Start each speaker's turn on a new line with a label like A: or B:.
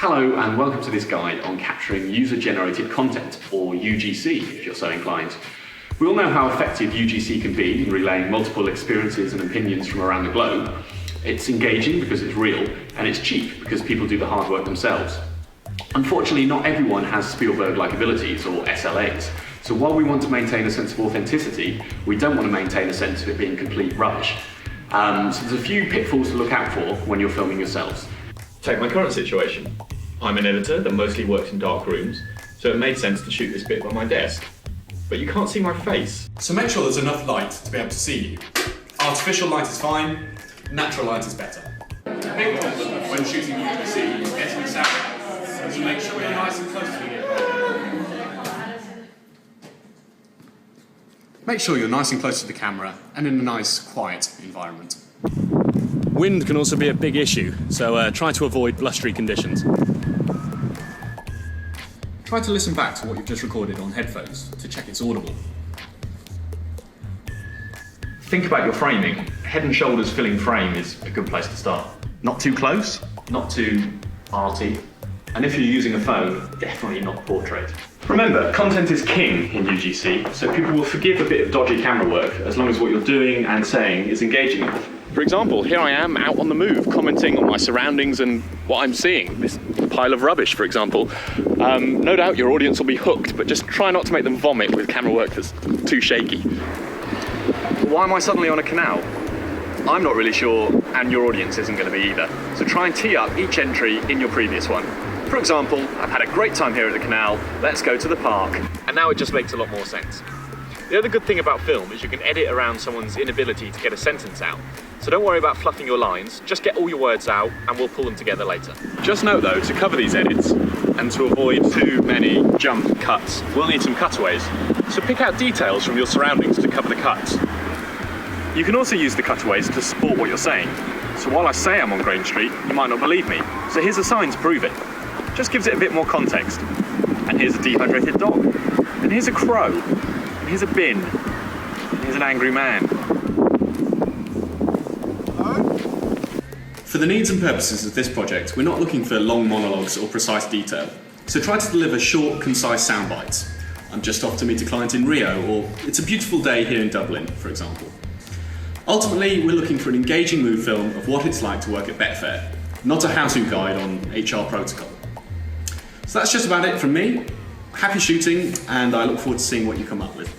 A: Hello and welcome to this guide on capturing user-generated content, or UGC if you're so inclined. We all know how effective UGC can be in relaying multiple experiences and opinions from around the globe. It's engaging because it's real, and it's cheap because people do the hard work themselves. Unfortunately, not everyone has Spielberg-like abilities, or SLAs. So while we want to maintain a sense of authenticity, we don't want to maintain a sense of it being complete rubbish. So there's a few pitfalls to look out for when you're filming yourselves.
B: Take my current situation. I'm an editor that mostly works in dark rooms, so it made sense to shoot this bit by my desk. But you can't see my face.
C: So make sure there's enough light to be able to see you. Artificial light is fine, natural light is better. A big problem when shooting UGC is getting the sound out, so make sure you're nice and close to it. Make sure you're nice and close to the camera and in a nice, quiet environment.
D: Wind can also be a big issue, so try to avoid blustery conditions.
C: Try to listen back to what you've just recorded on headphones to check it's audible.
A: Think about your framing. Head and shoulders filling frame is a good place to start. Not too close, not too arty, and if you're using a phone, definitely not portrait. Remember, content is king in UGC, so people will forgive a bit of dodgy camera work as long as what you're doing and saying is engaging enough.
D: For example, here I am out on the move, commenting on my surroundings and what I'm seeing. This pile of rubbish, for example. No doubt your audience will be hooked, but just try not to make them vomit with camera work that's too shaky. Why am I suddenly on a canal? I'm not really sure, and your audience isn't going to be either. So try and tee up each entry in your previous one. For example, I've had a great time here at the canal, let's go to the park. And now it just makes a lot more sense. The other good thing about film is you can edit around someone's inability to get a sentence out. So don't worry about fluffing your lines, just get all your words out and we'll pull them together later. Just note though, to cover these edits and to avoid too many jump cuts, we'll need some cutaways. So pick out details from your surroundings to cover the cuts. You can also use the cutaways to support what you're saying. So while I say I'm on Green Street, you might not believe me. So here's a sign to prove it. Just gives it a bit more context. And here's a dehydrated dog. And here's a crow. And here's a bin. And here's an angry man.
C: For the needs and purposes of this project, we're not looking for long monologues or precise detail. So try to deliver short, concise sound bites. I'm just off to meet a client in Rio, or it's a beautiful day here in Dublin, for example. Ultimately, we're looking for an engaging mood film of what it's like to work at Betfair, not a how-to guide on HR protocol. So that's just about it from me. Happy shooting, and I look forward to seeing what you come up with.